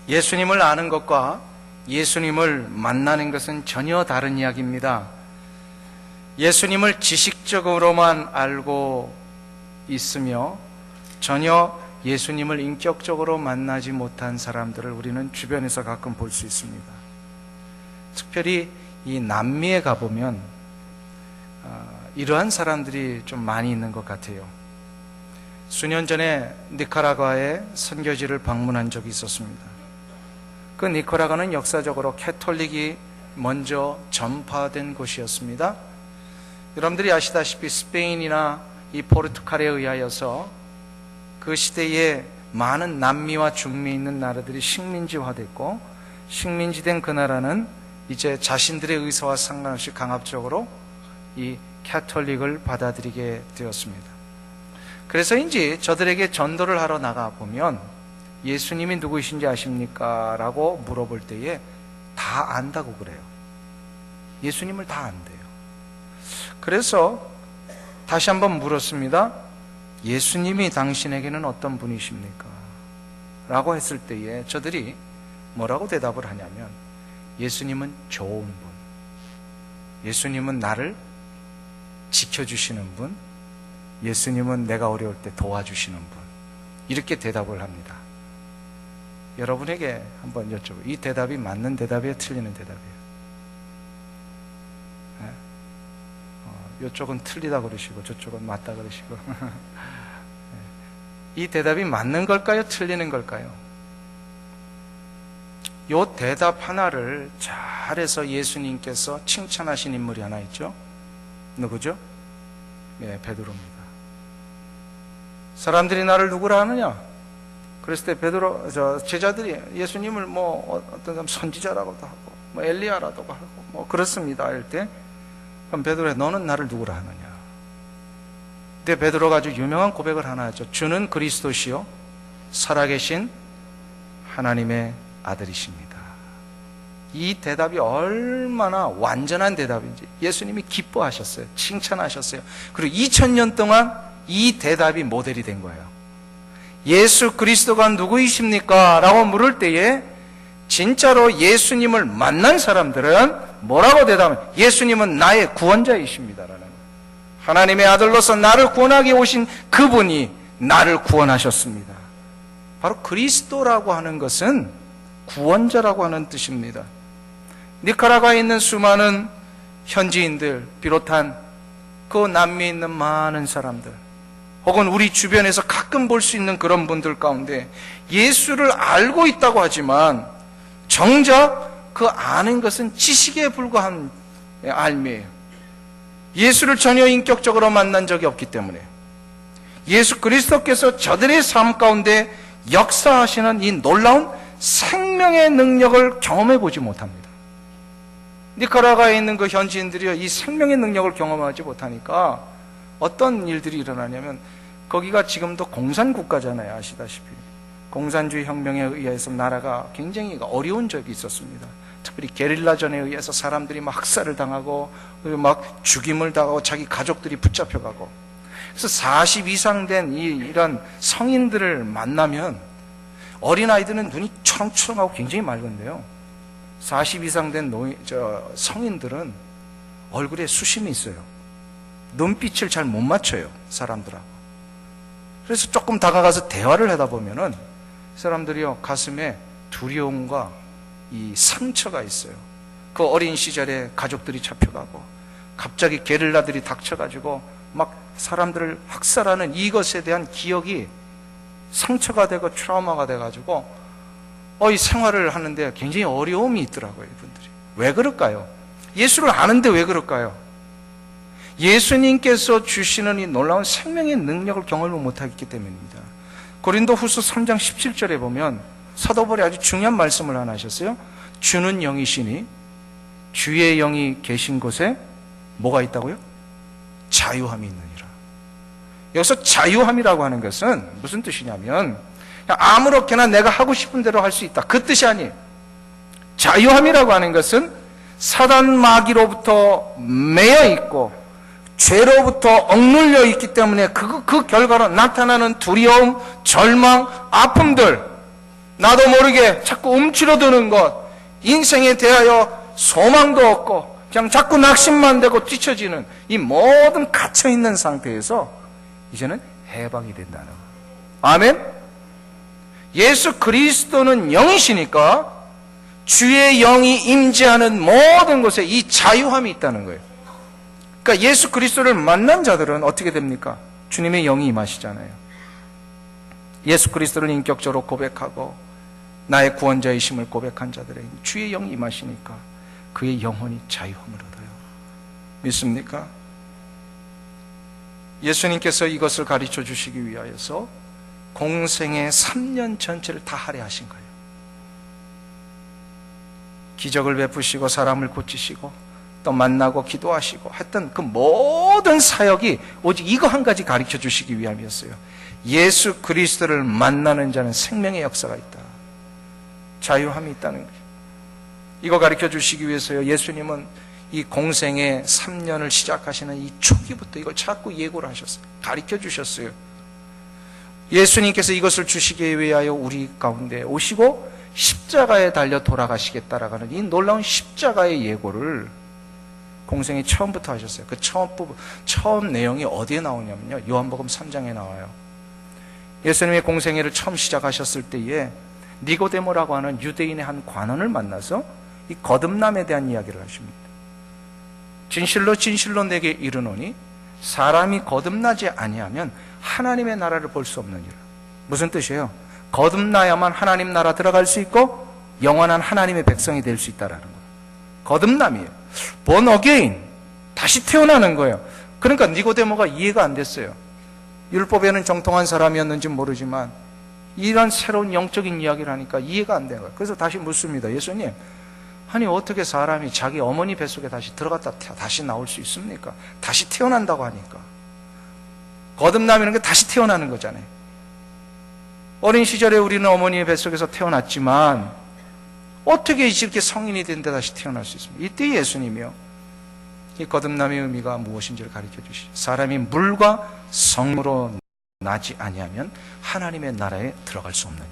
예수님을 아는 것과 예수님을 만나는 것은 전혀 다른 이야기입니다. 예수님을 지식적으로만 알고 있으며 전혀 예수님을 인격적으로 만나지 못한 사람들을 우리는 주변에서 가끔 볼 수 있습니다. 특별히 이 남미에 가보면 이러한 사람들이 좀 많이 있는 것 같아요. 수년 전에 니카라과의 선교지를 방문한 적이 있었습니다. 그 니카라과는 역사적으로 캐톨릭이 먼저 전파된 곳이었습니다. 여러분들이 아시다시피 스페인이나 이 포르투갈에 의하여서 그 시대에 많은 남미와 중미에 있는 나라들이 식민지화됐고, 식민지된 그 나라는 이제 자신들의 의사와 상관없이 강압적으로 이 캐톨릭을 받아들이게 되었습니다. 그래서인지 저들에게 전도를 하러 나가보면 예수님이 누구이신지 아십니까? 라고 물어볼 때에 다 안다고 그래요. 예수님을 다 안대요. 그래서 다시 한번 물었습니다. 예수님이 당신에게는 어떤 분이십니까? 라고 했을 때에 저들이 뭐라고 대답을 하냐면, 예수님은 좋은 분, 예수님은 나를 지켜주시는 분, 예수님은 내가 어려울 때 도와주시는 분, 이렇게 대답을 합니다. 여러분에게 한번 여쭤봐요. 이 대답이 맞는 대답이에요? 틀리는 대답이에요? 이쪽은 틀리다 그러시고 저쪽은 맞다 그러시고 이 대답이 맞는 걸까요? 틀리는 걸까요? 이 대답 하나를 잘해서 예수님께서 칭찬하신 인물이 하나 있죠. 누구죠? 네, 베드로입니다. 사람들이 나를 누구라 하느냐? 그랬을 때 베드로, 제자들이 예수님을 어떤 사람 선지자라고도 하고 엘리야라고도 하고 그렇습니다 할 때, 그럼 베드로야, 너는 나를 누구라 하느냐? 근데 베드로가 아주 유명한 고백을 하나 하죠. 주는 그리스도시요 살아계신 하나님의 아들이십니다. 이 대답이 얼마나 완전한 대답인지 예수님이 기뻐하셨어요. 칭찬하셨어요. 그리고 2000년 동안 이 대답이 모델이 된 거예요. 예수 그리스도가 누구이십니까? 라고 물을 때에 진짜로 예수님을 만난 사람들은 뭐라고 대답하면, 예수님은 나의 구원자이십니다라는, 하나님의 아들로서 나를 구원하기 오신 그분이 나를 구원하셨습니다. 바로 그리스도라고 하는 것은 구원자라고 하는 뜻입니다. 니카라과에 있는 수많은 현지인들 비롯한 그 남미에 있는 많은 사람들, 혹은 우리 주변에서 가끔 볼 수 있는 그런 분들 가운데 예수를 알고 있다고 하지만 정작 그 아는 것은 지식에 불과한 알미예요. 예수를 전혀 인격적으로 만난 적이 없기 때문에 예수 그리스도께서 저들의 삶 가운데 역사하시는 이 놀라운 생명의 능력을 경험해 보지 못합니다. 니카라과에 있는 그 현지인들이 이 생명의 능력을 경험하지 못하니까 어떤 일들이 일어나냐면, 거기가 지금도 공산국가잖아요. 아시다시피 공산주의 혁명에 의해서 나라가 굉장히 어려운 적이 있었습니다. 특별히 게릴라전에 의해서 사람들이 막 학살을 당하고 막 죽임을 당하고 자기 가족들이 붙잡혀가고, 그래서 40 이상 된 이런 성인들을 만나면 어린아이들은 눈이 초롱초롱하고 굉장히 맑은데요, 40 이상 된 성인들은 얼굴에 수심이 있어요. 눈빛을 잘 못 맞춰요, 사람들하고. 그래서 조금 다가가서 대화를 하다 보면은 사람들이요, 가슴에 두려움과 이 상처가 있어요. 그 어린 시절에 가족들이 잡혀가고 갑자기 게릴라들이 닥쳐가지고 막 사람들을 학살하는 이것에 대한 기억이 상처가 되고 트라우마가 돼가지고 이 생활을 하는데 굉장히 어려움이 있더라고요, 이분들이. 왜 그럴까요? 예수를 아는데 왜 그럴까요? 예수님께서 주시는 이 놀라운 생명의 능력을 경험을 못하기 때문입니다. 고린도 후서 3장 17절에 보면 사도 바울이 아주 중요한 말씀을 하나 하셨어요. 주는 영이시니 주의 영이 계신 곳에 뭐가 있다고요? 자유함이 있느니라. 여기서 자유함이라고 하는 것은 무슨 뜻이냐면, 그냥 아무렇게나 내가 하고 싶은 대로 할 수 있다, 그 뜻이 아니에요. 자유함이라고 하는 것은 사단 마귀로부터 매여 있고 죄로부터 억눌려 있기 때문에 그 결과로 나타나는 두려움, 절망, 아픔들, 나도 모르게 자꾸 움츠러드는 것, 인생에 대하여 소망도 없고 그냥 자꾸 낙심만 되고 뒤처지는 이 모든 갇혀있는 상태에서 이제는 해방이 된다는 거예요. 아멘? 예수 그리스도는 영이시니까 주의 영이 임재하는 모든 곳에 이 자유함이 있다는 거예요. 그러니까 예수 그리스도를 만난 자들은 어떻게 됩니까? 주님의 영이 임하시잖아요. 예수 그리스도를 인격적으로 고백하고 나의 구원자이심을 고백한 자들에게 주의 영이 임하시니까 그의 영혼이 자유함을 얻어요. 믿습니까? 예수님께서 이것을 가르쳐 주시기 위하여서 공생의 3년 전체를 다 할애하신 거예요. 기적을 베푸시고 사람을 고치시고 또 만나고 기도하시고 했던 그 모든 사역이 오직 이거 한 가지 가르쳐 주시기 위함이었어요. 예수 그리스도를 만나는 자는 생명의 역사가 있다. 자유함이 있다는 거예요. 이거 가르쳐 주시기 위해서요. 예수님은 이 공생의 3년을 시작하시는 이 초기부터 이걸 자꾸 예고를 하셨어요. 가르쳐 주셨어요. 예수님께서 이것을 주시기 위하여 우리 가운데 오시고 십자가에 달려 돌아가시겠다라는 이 놀라운 십자가의 예고를 공생의 처음부터 하셨어요. 그 처음 내용이 어디에 나오냐면요. 요한복음 3장에 나와요. 예수님의 공생애를 처음 시작하셨을 때에 니고데모라고 하는 유대인의 한 관원을 만나서 이 거듭남에 대한 이야기를 하십니다. 진실로 진실로 내게 이르노니 사람이 거듭나지 아니하면 하나님의 나라를 볼 수 없느니라. 무슨 뜻이에요? 거듭나야만 하나님 나라 들어갈 수 있고 영원한 하나님의 백성이 될 수 있다라는 거예요. 거듭남이에요. born again, 다시 태어나는 거예요. 그러니까 니고데모가 이해가 안 됐어요. 율법에는 정통한 사람이었는지 모르지만 이런 새로운 영적인 이야기를 하니까 이해가 안 되는 거예요. 그래서 다시 묻습니다. 예수님, 아니 어떻게 사람이 자기 어머니 뱃속에 다시 들어갔다 다시 나올 수 있습니까? 다시 태어난다고 하니까. 거듭남이라는 게 다시 태어나는 거잖아요. 어린 시절에 우리는 어머니의 뱃속에서 태어났지만 어떻게 이렇게 성인이 된데 다시 태어날 수 있습니까? 이때 예수님이요, 이 거듭남의 의미가 무엇인지를 가르쳐 주시죠. 사람이 물과 성으로 나지 아니하면 하나님의 나라에 들어갈 수 없느니라.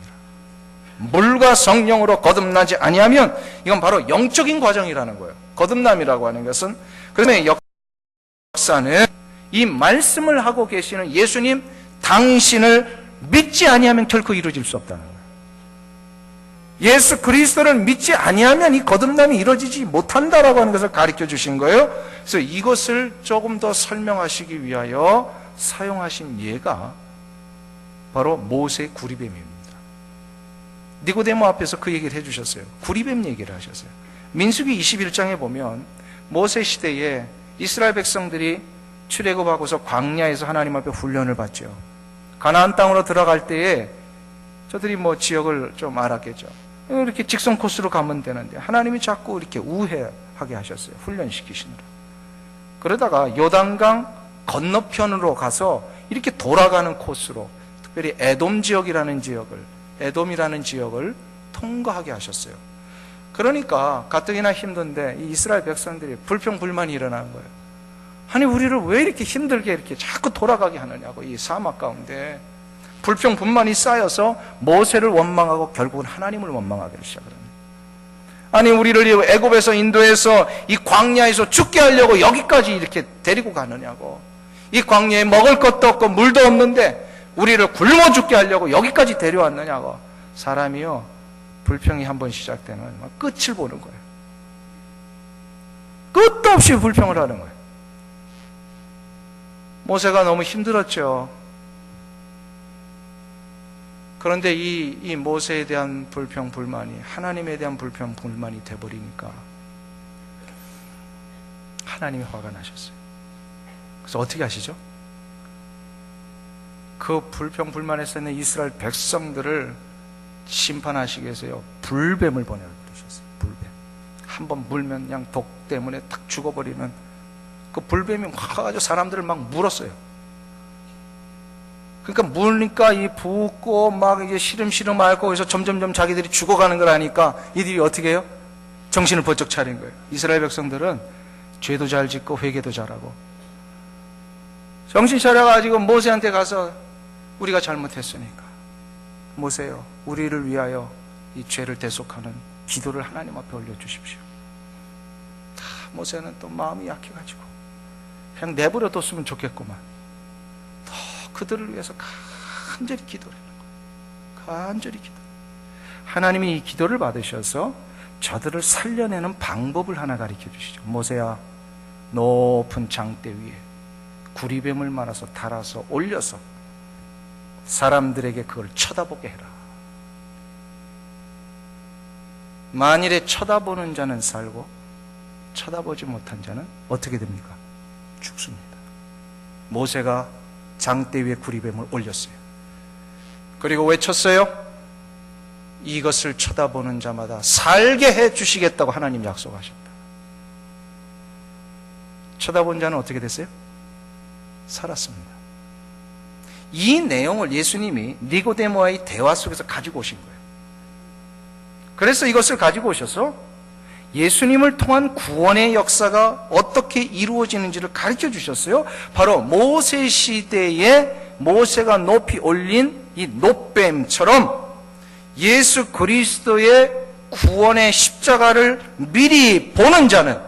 물과 성령으로 거듭나지 아니하면 이건 바로 영적인 과정이라는 거예요. 거듭남이라고 하는 것은. 그러면 역사는 이 말씀을 하고 계시는 예수님 당신을 믿지 아니하면 결코 이루어질 수 없다는 거예요. 예수 그리스도를 믿지 아니하면 이 거듭남이 이루어지지 못한다라고 하는 것을 가르쳐 주신 거예요. 그래서 이것을 조금 더 설명하시기 위하여 사용하신 예가 바로 모세의 구리뱀입니다. 니고데모 앞에서 그 얘기를 해주셨어요. 구리뱀 얘기를 하셨어요. 민수기 21장에 보면 모세 시대에 이스라엘 백성들이 출애굽하고서 광야에서 하나님 앞에 훈련을 받죠. 가나안 땅으로 들어갈 때에 저들이 뭐 지역을 좀 알았겠죠. 이렇게 직선 코스로 가면 되는데 하나님이 자꾸 이렇게 우회하게 하셨어요. 훈련시키시느라. 그러다가 요단강 건너편으로 가서 이렇게 돌아가는 코스로, 특별히 에돔 지역이라는 지역을 통과하게 하셨어요. 그러니까 가뜩이나 힘든데 이 이스라엘 백성들이 불평불만이 일어나는 거예요. 아니 우리를 왜 이렇게 힘들게 이렇게 자꾸 돌아가게 하느냐고. 이 사막 가운데 불평불만이 쌓여서 모세를 원망하고 결국은 하나님을 원망하기 시작합니다. 아니 우리를 애굽에서 인도해서 이 광야에서 죽게 하려고 여기까지 이렇게 데리고 가느냐고. 이 광야에 먹을 것도 없고 물도 없는데 우리를 굶어 죽게 하려고 여기까지 데려왔느냐고. 사람이요, 불평이 한번 시작되면 막 끝을 보는 거예요. 끝도 없이 불평을 하는 거예요. 모세가 너무 힘들었죠. 그런데 이 모세에 대한 불평, 불만이 하나님에 대한 불평, 불만이 돼버리니까 하나님이 화가 나셨어요. 그래서 어떻게 하시죠? 그 불평, 불만에서 있는 이스라엘 백성들을 심판하시기 위해서요, 불뱀을 보내주셨어요. 불뱀. 한번 물면 그냥 독 때문에 탁 죽어버리는 그 불뱀이 와가지고 사람들을 막 물었어요. 그러니까 물니까 이 붓고 막 이게 시름시름 앓고 그래서 점점점 자기들이 죽어가는 걸 아니까 이들이 어떻게 해요? 정신을 번쩍 차린 거예요. 이스라엘 백성들은 죄도 잘 짓고 회개도 잘하고 정신 차려가지고 모세한테 가서 우리가 잘못했으니까 모세요, 우리를 위하여 이 죄를 대속하는 기도를 하나님 앞에 올려주십시오. 모세는 또 마음이 약해가지고 그냥 내버려 뒀으면 좋겠구만. 더 그들을 위해서 간절히 기도를 하는 거예요. 간절히 기도. 하나님이 이 기도를 받으셔서 저들을 살려내는 방법을 하나 가르쳐 주시죠. 모세야, 높은 장대 위에 구리뱀을 말아서 달아서 올려서 사람들에게 그걸 쳐다보게 해라. 만일에 쳐다보는 자는 살고 쳐다보지 못한 자는 어떻게 됩니까? 죽습니다. 모세가 장대 위에 구리뱀을 올렸어요. 그리고 외쳤어요. 이것을 쳐다보는 자마다 살게 해 주시겠다고 하나님 약속하셨다. 쳐다본 자는 어떻게 됐어요? 살았습니다. 이 내용을 예수님이 니고데모와의 대화 속에서 가지고 오신 거예요. 그래서 이것을 가지고 오셔서 예수님을 통한 구원의 역사가 어떻게 이루어지는지를 가르쳐 주셨어요. 바로 모세 시대에 모세가 높이 올린 이 놋뱀처럼 예수 그리스도의 구원의 십자가를 미리 보는 자는,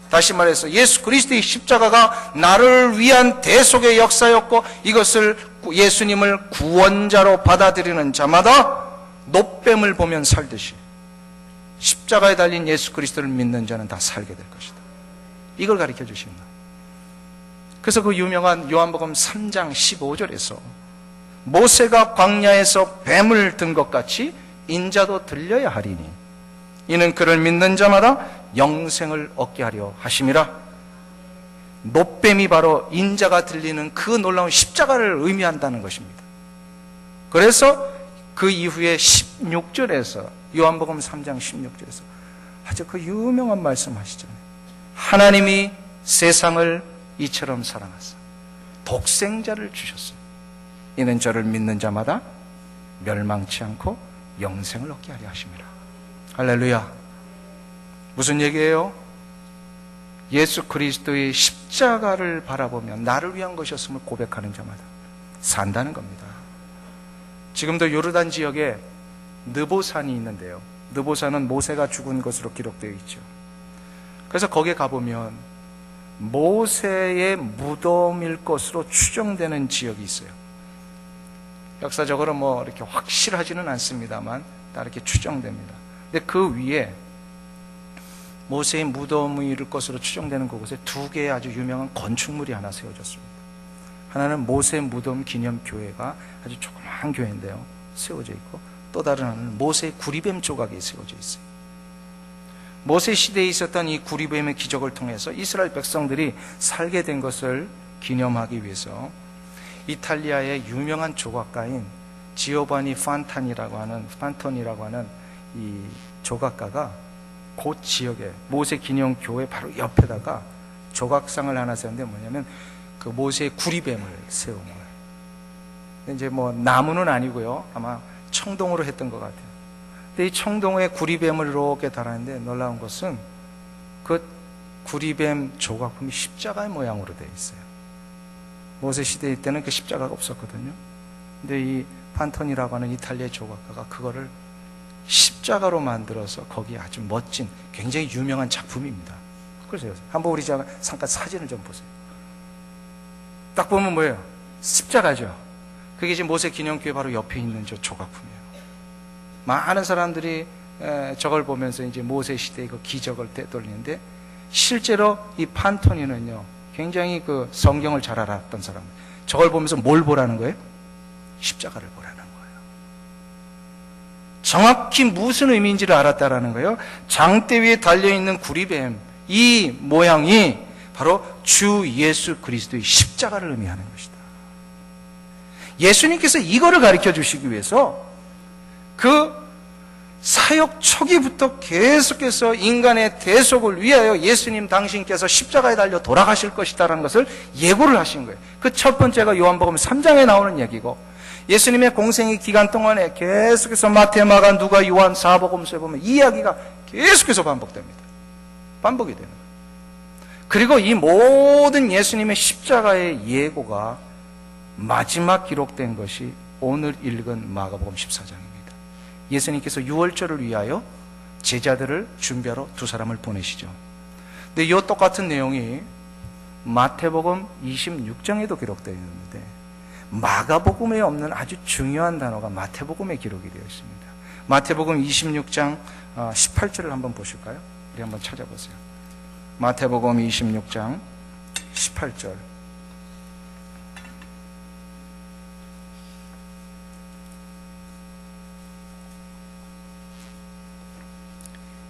다시 말해서 예수 그리스도의 십자가가 나를 위한 대속의 역사였고 이것을 예수님을 구원자로 받아들이는 자마다 놋뱀을 보면 살듯이 십자가에 달린 예수 그리스도를 믿는 자는 다 살게 될 것이다. 이걸 가르쳐 주십니다. 그래서 그 유명한 요한복음 3장 15절에서 모세가 광야에서 뱀을 든 것 같이 인자도 들려야 하리니 이는 그를 믿는 자마다 영생을 얻게 하려 하심이라. 놋뱀이 바로 인자가 들리는 그 놀라운 십자가를 의미한다는 것입니다. 그래서 그 이후에 16절에서 요한복음 3장 16절에서 아주 그 유명한 말씀 하시잖아요. 하나님이 세상을 이처럼 사랑하사 독생자를 주셨어요. 이는 저를 믿는 자마다 멸망치 않고 영생을 얻게 하려 하심이라. 할렐루야. 무슨 얘기예요? 예수 그리스도의 십자가를 바라보며 나를 위한 것이었음을 고백하는 자마다 산다는 겁니다. 지금도 요르단 지역에 느보산이 있는데요. 느보산은 모세가 죽은 것으로 기록되어 있죠. 그래서 거기에 가보면 모세의 무덤일 것으로 추정되는 지역이 있어요. 역사적으로 뭐 이렇게 확실하지는 않습니다만 다 이렇게 추정됩니다. 근데 그 위에 모세의 무덤일 것으로 추정되는 그곳에 두 개의 아주 유명한 건축물이 하나 세워졌습니다. 하나는 모세 무덤 기념교회가 아주 조그마한 교회인데요, 세워져 있고, 또 다른 하나는 모세의 구리뱀 조각이 세워져 있어요. 모세 시대에 있었던 이 구리뱀의 기적을 통해서 이스라엘 백성들이 살게 된 것을 기념하기 위해서 이탈리아의 유명한 조각가인 지오바니 판톤이라고 하는 이 조각가가 그 지역에 모세 기념교회 바로 옆에다가 조각상을 하나 세웠는데 뭐냐면 그 모세의 구리뱀을 세운 거예요. 근데 이제 뭐 나무는 아니고요, 아마 청동으로 했던 것 같아요. 근데 이 청동에 구리뱀을 이렇게 달았는데 놀라운 것은 그 구리뱀 조각품이 십자가의 모양으로 되어 있어요. 모세 시대 때는 그 십자가가 없었거든요. 근데 이 판톤이라고 하는 이탈리아 조각가가 그거를 십자가로 만들어서 거기에 아주 멋진 굉장히 유명한 작품입니다. 그래서 한번 우리 잠깐 사진을 좀 보세요. 딱 보면 뭐예요? 십자가죠. 그게 지금 모세 기념교회 바로 옆에 있는 저 조각품이에요. 많은 사람들이 저걸 보면서 이제 모세 시대의 그 기적을 되돌리는데, 실제로 이 판토니는요 굉장히 그 성경을 잘 알았던 사람. 저걸 보면서 뭘 보라는 거예요? 십자가를 보라는 거예요. 정확히 무슨 의미인지를 알았다라는 거예요. 장대 위에 달려있는 구리뱀, 이 모양이 바로 주 예수 그리스도의 십자가를 의미하는 것이다. 예수님께서 이거를 가르쳐 주시기 위해서 그 사역 초기부터 계속해서 인간의 대속을 위하여 예수님 당신께서 십자가에 달려 돌아가실 것이다라는 것을 예고를 하신 거예요. 그 첫 번째가 요한복음 3장에 나오는 얘기고, 예수님의 공생의 기간 동안에 계속해서 마태, 마가, 누가, 요한, 사복음서에 보면 이 이야기가 계속해서 반복됩니다. 반복이 되는 거예요. 그리고 이 모든 예수님의 십자가의 예고가 마지막 기록된 것이 오늘 읽은 마가복음 14장입니다. 예수님께서 유월절을 위하여 제자들을 준비하러 두 사람을 보내시죠. 근데 이 똑같은 내용이 마태복음 26장에도 기록되어 있는데 마가복음에 없는 아주 중요한 단어가 마태복음에 기록이 되어 있습니다. 마태복음 26장 18절을 한번 보실까요? 우리 한번 찾아보세요. 마태복음 26장 18절.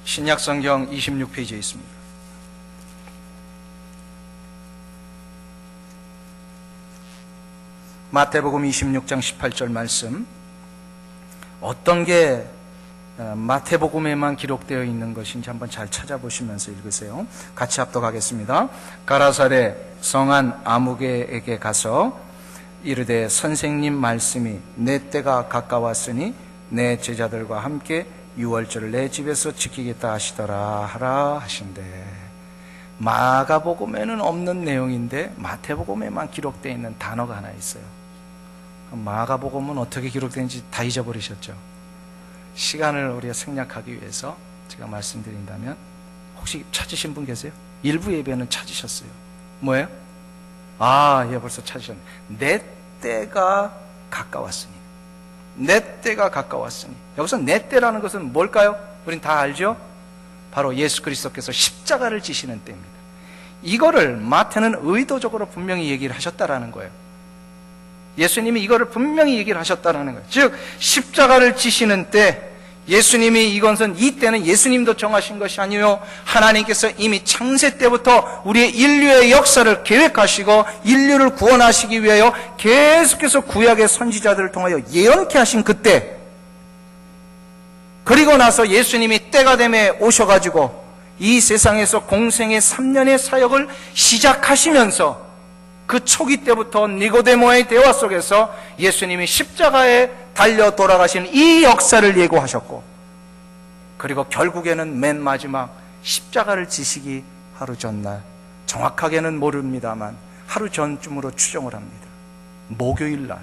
신약성경 26페이지에 있습니다. 마태복음 26장 18절 말씀. 어떤 게 마태복음에만 기록되어 있는 것인지 한번 잘 찾아보시면서 읽으세요. 같이 합독하겠습니다. 가라사대 성한 아무개에게 가서 이르되 선생님 말씀이 내 때가 가까웠으니 내 제자들과 함께 유월절을 내 집에서 지키겠다 하시더라 하라 하신대. 마가복음에는 없는 내용인데 마태복음에만 기록되어 있는 단어가 하나 있어요. 마가복음은 어떻게 기록되는지 다 잊어버리셨죠? 시간을 우리가 생략하기 위해서 제가 말씀드린다면, 혹시 찾으신 분 계세요? 일부 예배는 찾으셨어요. 뭐예요? 예, 벌써 찾으셨네. 내 때가 가까웠으니. 내 때가 가까웠으니. 여기서 내 때라는 것은 뭘까요? 우린 다 알죠? 바로 예수 그리스도께서 십자가를 지시는 때입니다. 이거를 마태는 의도적으로 분명히 얘기를 하셨다라는 거예요. 예수님이 이거를 분명히 얘기를 하셨다라는 거예요. 즉 십자가를 지시는 때, 예수님이 이것은, 이 때는 예수님도 정하신 것이 아니요 하나님께서 이미 창세 때부터 우리의 인류의 역사를 계획하시고 인류를 구원하시기 위하여 계속해서 구약의 선지자들을 통하여 예언케 하신 그때, 그리고 나서 예수님이 때가 되매 오셔가지고 이 세상에서 공생의 3년의 사역을 시작하시면서 그 초기 때부터 니고데모의 대화 속에서 예수님이 십자가에 달려 돌아가신 이 역사를 예고하셨고, 그리고 결국에는 맨 마지막 십자가를 지시기 하루 전날, 정확하게는 모릅니다만 하루 전쯤으로 추정을 합니다. 목요일 날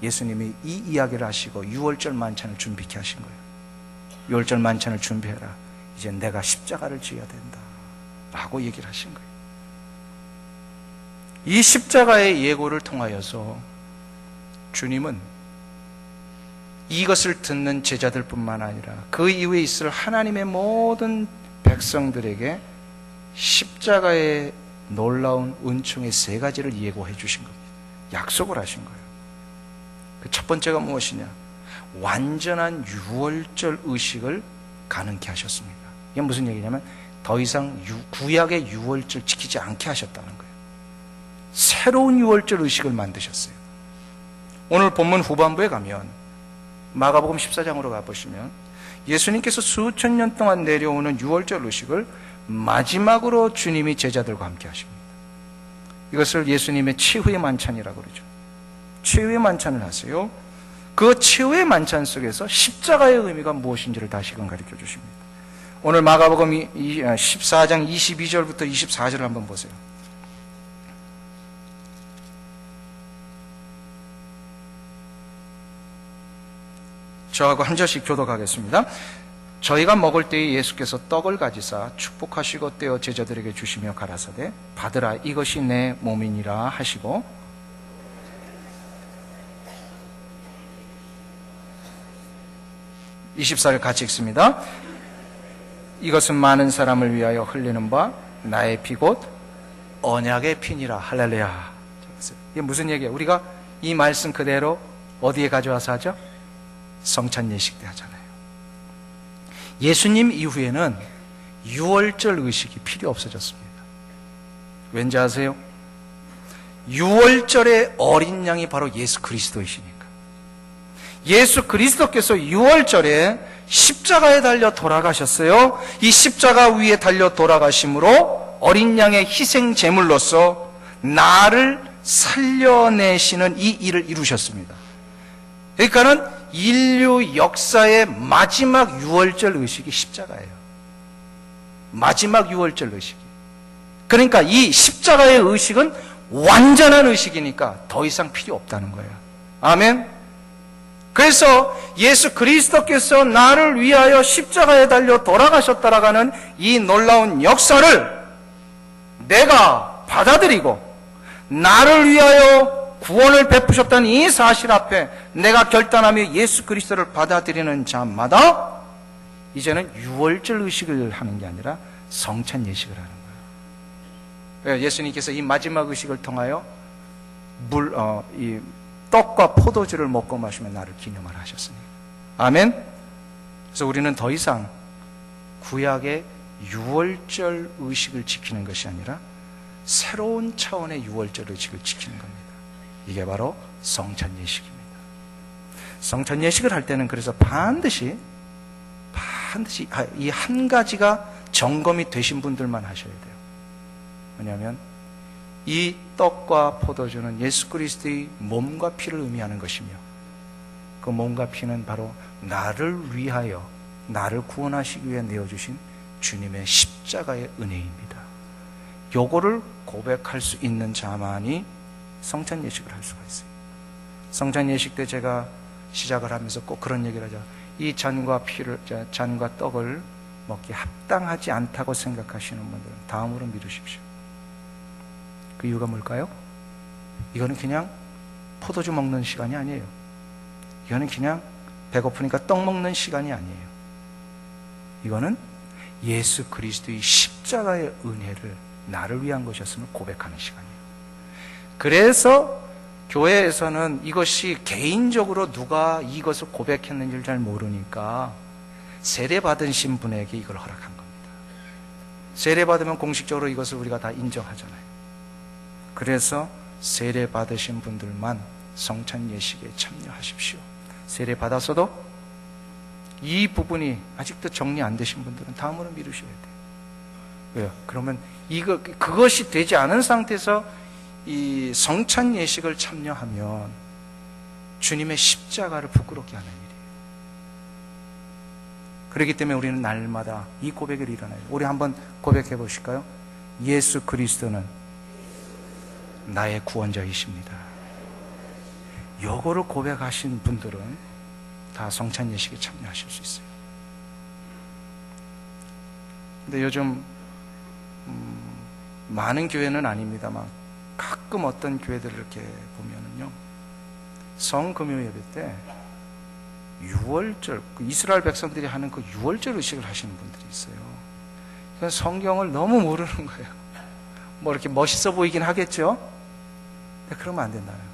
예수님이 이 이야기를 하시고 유월절 만찬을 준비케 하신 거예요. 유월절 만찬을 준비해라. 이제 내가 십자가를 지어야 된다 라고 얘기를 하신 거예요. 이 십자가의 예고를 통하여서 주님은 이것을 듣는 제자들 뿐만 아니라 그 이후에 있을 하나님의 모든 백성들에게 십자가의 놀라운 은총의 세 가지를 예고해 주신 겁니다. 약속을 하신 거예요. 그 첫 번째가 무엇이냐? 완전한 유월절 의식을 가능케 하셨습니다. 이게 무슨 얘기냐면 더 이상 구약의 유월절 지키지 않게 하셨다는 거예요. 새로운 유월절 의식을 만드셨어요. 오늘 본문 후반부에 가면 마가복음 14장으로 가보시면 예수님께서 수천 년 동안 내려오는 유월절 의식을 마지막으로 주님이 제자들과 함께 하십니다. 이것을 예수님의 최후의 만찬이라고 그러죠. 최후의 만찬을 하세요. 그 최후의 만찬 속에서 십자가의 의미가 무엇인지를 다시금 가르쳐 주십니다. 오늘 마가복음 14장 22절부터 24절을 한번 보세요. 저하고 한 절씩 교독하겠습니다. 저희가 먹을 때에 예수께서 떡을 가지사 축복하시고 떼어 제자들에게 주시며 가라사대 받으라 이것이 내 몸이니라 하시고 24절 같이 읽습니다. 이것은 많은 사람을 위하여 흘리는 바 나의 피 곧 언약의 피니라. 할렐루야. 이게 무슨 얘기예요? 우리가 이 말씀 그대로 어디에 가져와서 하죠? 성찬 예식 때 하잖아요. 예수님 이후에는 유월절 의식이 필요 없어졌습니다. 왠지 아세요? 유월절의 어린 양이 바로 예수 그리스도이시니까. 예수 그리스도께서 유월절에 십자가에 달려 돌아가셨어요. 이 십자가 위에 달려 돌아가심으로 어린 양의 희생 제물로서 나를 살려내시는 이 일을 이루셨습니다. 그러니까는 인류 역사의 마지막 유월절 의식이 십자가예요. 마지막 유월절 의식이. 그러니까 이 십자가의 의식은 완전한 의식이니까 더 이상 필요 없다는 거예요. 아멘. 그래서 예수 그리스도께서 나를 위하여 십자가에 달려 돌아가셨다라는 이 놀라운 역사를 내가 받아들이고 나를 위하여 구원을 베푸셨다는 이 사실 앞에 내가 결단하며 예수 그리스도를 받아들이는 자마다 이제는 유월절 의식을 하는 게 아니라 성찬 예식을 하는 거예요. 예수님께서 이 마지막 의식을 통하여 이 떡과 포도주를 먹고 마시며 나를 기념하라 하셨습니다. 아멘. 그래서 우리는 더 이상 구약의 유월절 의식을 지키는 것이 아니라 새로운 차원의 유월절 의식을 지키는 겁니다. 이게 바로 성찬 예식입니다. 성찬 예식을 할 때는 그래서 반드시 이 한 가지가 점검이 되신 분들만 하셔야 돼요. 왜냐하면 이 떡과 포도주는 예수 그리스도의 몸과 피를 의미하는 것이며 그 몸과 피는 바로 나를 위하여 나를 구원하시기 위해 내어주신 주님의 십자가의 은혜입니다. 요거를 고백할 수 있는 자만이 성찬 예식을 할 수가 있어요. 성찬 예식 때 제가 시작을 하면서 꼭 그런 얘기를 하죠. 이 잔과 떡을 먹기 합당하지 않다고 생각하시는 분들은 다음으로 미루십시오. 그 이유가 뭘까요? 이거는 그냥 포도주 먹는 시간이 아니에요. 이거는 그냥 배고프니까 떡 먹는 시간이 아니에요. 이거는 예수 그리스도의 십자가의 은혜를 나를 위한 것이었음을 고백하는 시간이에요. 그래서 교회에서는 이것이 개인적으로 누가 이것을 고백했는지를 잘 모르니까 세례받으신 분에게 이걸 허락한 겁니다. 세례받으면 공식적으로 이것을 우리가 다 인정하잖아요. 그래서 세례받으신 분들만 성찬 예식에 참여하십시오. 세례받았어도 이 부분이 아직도 정리 안 되신 분들은 다음으로 미루셔야 돼요. 왜요? 그러면 그것이 되지 않은 상태에서 이 성찬 예식을 참여하면 주님의 십자가를 부끄럽게 하는 일이에요. 그렇기 때문에 우리는 날마다 이 고백을 일어나요. 우리 한번 고백해 보실까요? 예수 그리스도는 나의 구원자이십니다. 요거를 고백하신 분들은 다 성찬 예식에 참여하실 수 있어요. 근데 요즘 많은 교회는 아닙니다만 가끔 어떤 교회들을 이렇게 보면은요, 성금요 예배 때 유월절, 이스라엘 백성들이 하는 그 유월절 의식을 하시는 분들이 있어요. 이건 성경을 너무 모르는 거예요. 뭐 이렇게 멋있어 보이긴 하겠죠? 근데 그러면 안 된다는 거예요.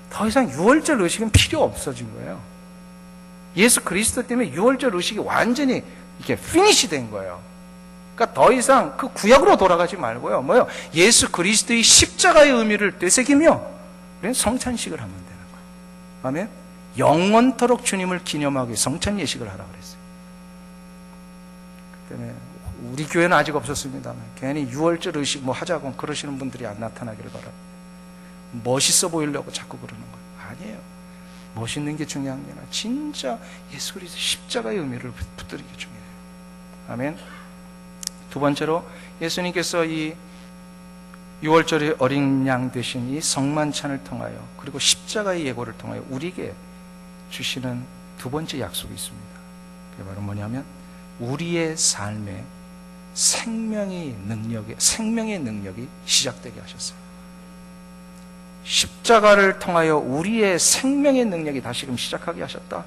더 이상 유월절 의식은 필요 없어진 거예요. 예수 그리스도 때문에 유월절 의식이 완전히 이렇게 피니시 된 거예요. 그러니까 더 이상 그 구약으로 돌아가지 말고요. 뭐요? 예수 그리스도의 십자가의 의미를 되새기며 우리는 성찬식을 하면 되는 거예요. 아멘? 영원토록 주님을 기념하기 성찬 예식을 하라고 그랬어요. 그 때문에 우리 교회는 아직 없었습니다만 괜히 유월절 의식 뭐 하자고 그러시는 분들이 안 나타나기를 바랍니다. 멋있어 보이려고 자꾸 그러는 거예요. 아니에요. 멋있는 게 중요한 게 아니라 진짜 예수 그리스도 십자가의 의미를 붙드는 게 중요해요. 아멘. 두 번째로 예수님께서 이 유월절의 어린 양 되신 이 성만찬을 통하여 그리고 십자가의 예고를 통하여 우리에게 주시는 두 번째 약속이 있습니다. 그게 바로 뭐냐면 우리의 삶에 생명의 능력이 시작되게 하셨어요. 십자가를 통하여 우리의 생명의 능력이 다시금 시작하게 하셨다.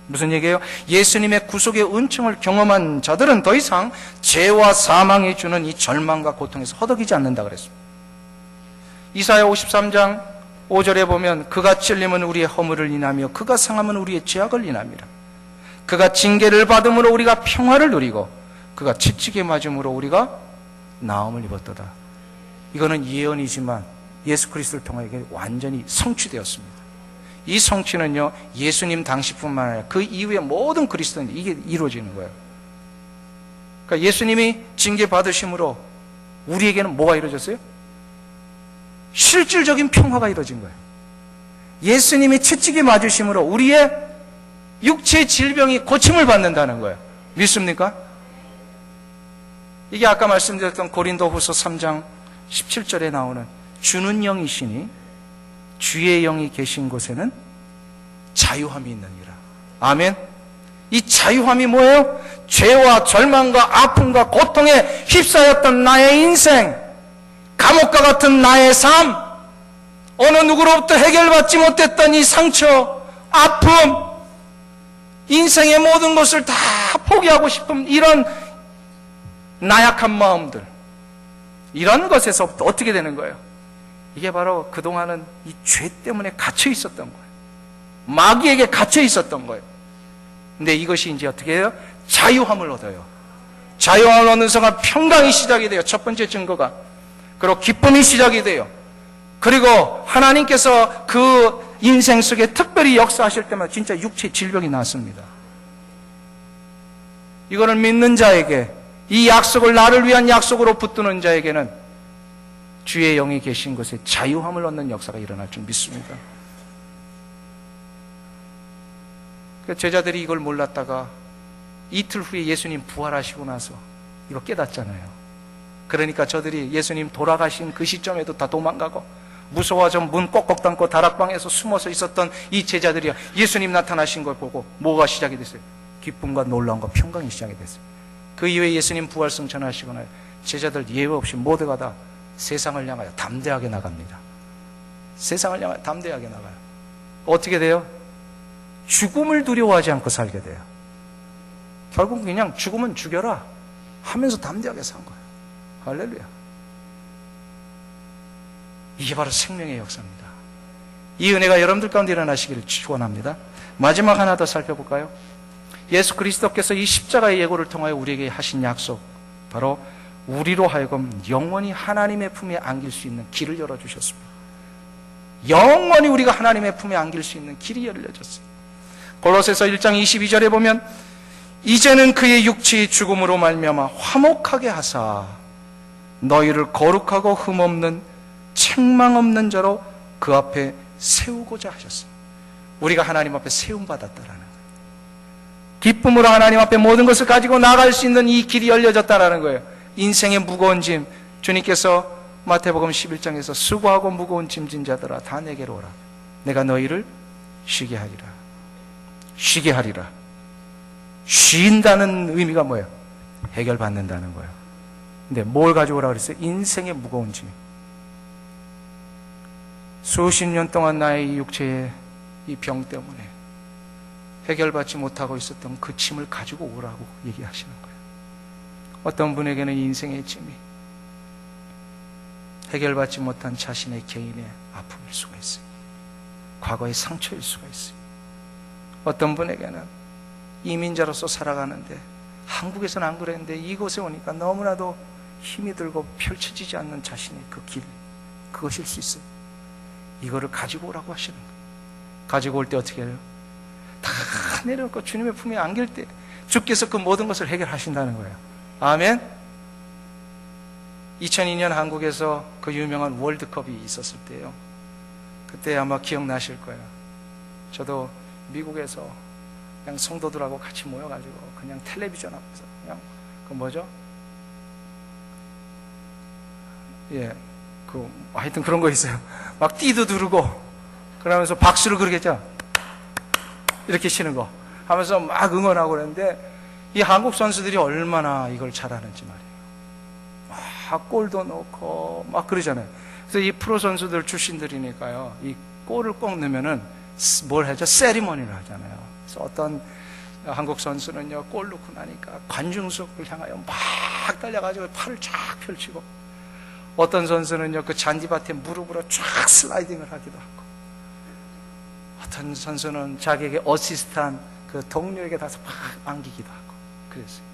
무슨 얘기예요? 예수님의 구속의 은총을 경험한 자들은 더 이상 죄와 사망이 주는 이 절망과 고통에서 허덕이지 않는다 그랬습니다. 이사야 53장 5절에 보면 그가 찔림은 우리의 허물을 인하며 그가 상함은 우리의 죄악을 인함이라. 그가 징계를 받음으로 우리가 평화를 누리고 그가 채찍에 맞음으로 우리가 나음을 입었도다. 이거는 예언이지만 예수 그리스도를 통하여 완전히 성취되었습니다. 이 성취는요, 예수님 당시뿐만 아니라 그 이후의 모든 그리스도인들 이게 이루어지는 거예요. 그러니까 예수님이 징계 받으심으로 우리에게는 뭐가 이루어졌어요? 실질적인 평화가 이루어진 거예요. 예수님이 채찍에 맞으심으로 우리의 육체의 질병이 고침을 받는다는 거예요. 믿습니까? 이게 아까 말씀드렸던 고린도후서 3장 17절에 나오는 주는 영이시니 주의 영이 계신 곳에는 자유함이 있느니라. 아멘. 이 자유함이 뭐예요? 죄와 절망과 아픔과 고통에 휩싸였던 나의 인생, 감옥과 같은 나의 삶, 어느 누구로부터 해결받지 못했던 이 상처, 아픔, 인생의 모든 것을 다 포기하고 싶은 이런 나약한 마음들, 이런 것에서부터 어떻게 되는 거예요? 이게 바로 그동안은 이 죄 때문에 갇혀 있었던 거예요. 마귀에게 갇혀 있었던 거예요. 근데 이것이 이제 어떻게 해요? 자유함을 얻어요. 자유함을 얻는 순간 평강이 시작이 돼요. 첫 번째 증거가. 그리고 기쁨이 시작이 돼요. 그리고 하나님께서 그 인생 속에 특별히 역사하실 때마다 진짜 육체 질병이 났습니다. 이거를 믿는 자에게, 이 약속을 나를 위한 약속으로 붙드는 자에게는 주의 영이 계신 곳에 자유함을 얻는 역사가 일어날 줄 믿습니다. 제자들이 이걸 몰랐다가 이틀 후에 예수님 부활하시고 나서 이거 깨닫잖아요. 그러니까 저들이 예수님 돌아가신 그 시점에도 다 도망가고 무서워서 문 꼭꼭 닫고 다락방에서 숨어서 있었던 이 제자들이 예수님 나타나신 걸 보고 뭐가 시작이 됐어요? 기쁨과 놀라움과 평강이 시작이 됐어요. 그 이후에 예수님 부활 승천하시고 나서 제자들 예외 없이 모두가 다 세상을 향하여 담대하게 나갑니다. 세상을 향하여 담대하게 나가요. 어떻게 돼요? 죽음을 두려워하지 않고 살게 돼요. 결국 그냥 죽으면 죽여라 하면서 담대하게 산 거예요. 할렐루야. 이게 바로 생명의 역사입니다. 이 은혜가 여러분들 가운데 일어나시기를 축원합니다. 마지막 하나 더 살펴볼까요? 예수 그리스도께서 이 십자가의 예고를 통하여 우리에게 하신 약속, 바로 우리로 하여금 영원히 하나님의 품에 안길 수 있는 길을 열어주셨습니다. 영원히 우리가 하나님의 품에 안길 수 있는 길이 열려졌어요. 골로새서 1장 22절에 보면 이제는 그의 육체의 죽음으로 말미암아 화목하게 하사 너희를 거룩하고 흠없는 책망 없는 자로 그 앞에 세우고자 하셨어요. 우리가 하나님 앞에 세움받았다라는 거예요. 기쁨으로 하나님 앞에 모든 것을 가지고 나갈 수 있는 이 길이 열려졌다라는 거예요. 인생의 무거운 짐, 주님께서 마태복음 11장에서 수고하고 무거운 짐진 자들아 다 내게로 오라. 내가 너희를 쉬게 하리라. 쉬게 하리라. 쉰다는 의미가 뭐예요? 해결받는다는 거예요. 근데 뭘 가지고 오라 그랬어요? 인생의 무거운 짐. 수십 년 동안 나의 이 육체의 이 병 때문에 해결받지 못하고 있었던 그 짐을 가지고 오라고 얘기하시는 거예요. 어떤 분에게는 인생의 짐이 해결받지 못한 자신의 개인의 아픔일 수가 있어요. 과거의 상처일 수가 있어요. 어떤 분에게는 이민자로서 살아가는데 한국에서는 안 그랬는데 이곳에 오니까 너무나도 힘이 들고 펼쳐지지 않는 자신의 그 길, 그것일 수 있어요. 이거를 가지고 오라고 하시는 거예요. 가지고 올 때 어떻게 해요? 다 내려놓고 주님의 품에 안길 때 주께서 그 모든 것을 해결하신다는 거예요. 아멘. 2002년 한국에서 그 유명한 월드컵이 있었을 때요, 그때 아마 기억나실 거예요. 저도 미국에서 그냥 성도들하고 같이 모여가지고 그냥 텔레비전 앞에서 그냥 그 뭐죠? 예, 그 하여튼 그런 거 있어요. 막 띠도 두르고 그러면서 박수를 그러겠죠. 이렇게 치는 거 하면서 막 응원하고 그랬는데 이 한국 선수들이 얼마나 이걸 잘하는지 말이에요. 막 골도 넣고 막 그러잖아요. 그래서 이 프로 선수들 출신들이니까요, 이 골을 꼭 넣으면은 뭘 하죠? 세리머니를 하잖아요. 그래서 어떤 한국 선수는요, 골 넣고 나니까 관중석을 향하여 막 달려가지고 팔을 쫙 펼치고, 어떤 선수는요, 그 잔디밭에 무릎으로 쫙 슬라이딩을 하기도 하고, 어떤 선수는 자기에게 어시스트한 그 동료에게 가서 막 안기기도 하고 그랬어요.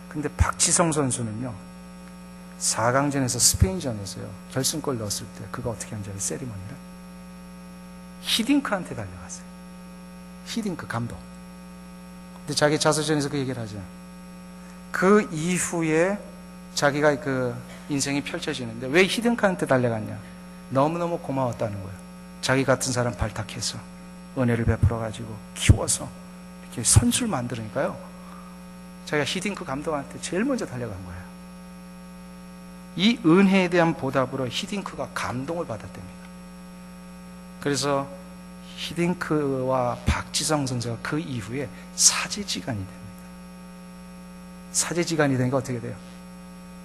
근데 박지성 선수는요, 4강전에서 스페인전에서요, 결승골 넣었을 때 그거 어떻게 한지 알아요? 세리머니를 히딩크한테 달려갔어요. 히딩크 감독. 근데 자기 자서전에서 그 얘기를 하죠. 그 이후에 자기가 그 인생이 펼쳐지는데 왜 히딩크한테 달려갔냐? 너무너무 고마웠다는 거예요. 자기 같은 사람 발탁해서 은혜를 베풀어가지고 키워서 이렇게 선수를 만들으니까요, 자기가 히딩크 감독한테 제일 먼저 달려간 거예요. 이 은혜에 대한 보답으로 히딩크가 감동을 받았답니다. 그래서 히딩크와 박지성 선수가 그 이후에 사제지간이 됩니다. 사제지간이 되니까 어떻게 돼요?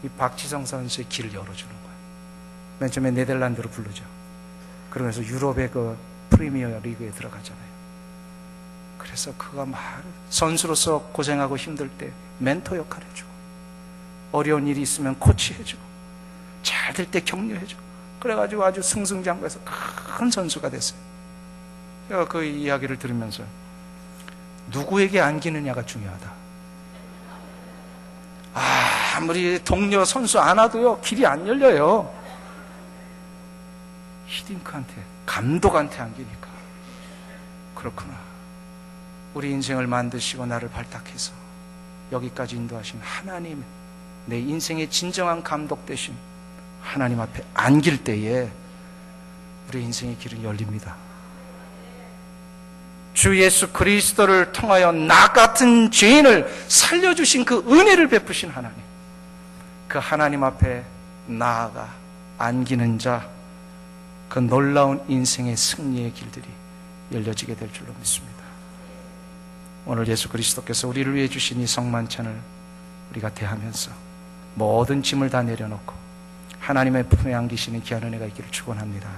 이 박지성 선수의 길을 열어주는 거예요. 맨 처음에 네덜란드로 부르죠. 그러면서 유럽의 그 프리미어 리그에 들어가잖아요. 그래서 그가 막 선수로서 고생하고 힘들 때 멘토 역할 해주고, 어려운 일이 있으면 코치해주고, 잘 될 때 격려해주고, 그래가지고 아주 승승장구해서 큰 선수가 됐어요. 제가 그 이야기를 들으면서 누구에게 안기느냐가 중요하다. 아무리 동료 선수 안아도요, 길이 안 열려요. 히딩크한테, 감독한테 안기니까. 그렇구나. 우리 인생을 만드시고 나를 발탁해서 여기까지 인도하신 하나님, 내 인생의 진정한 감독 되신 하나님 앞에 안길 때에 우리 인생의 길은 열립니다. 주 예수 그리스도를 통하여 나 같은 죄인을 살려주신 그 은혜를 베푸신 하나님, 그 하나님 앞에 나아가 안기는 자, 그 놀라운 인생의 승리의 길들이 열려지게 될 줄로 믿습니다. 오늘 예수 그리스도께서 우리를 위해 주신 이 성만찬을 우리가 대하면서 모든 짐을 다 내려놓고 하나님의 품에 안기시는 귀한 은혜가 있기를 축원합니다.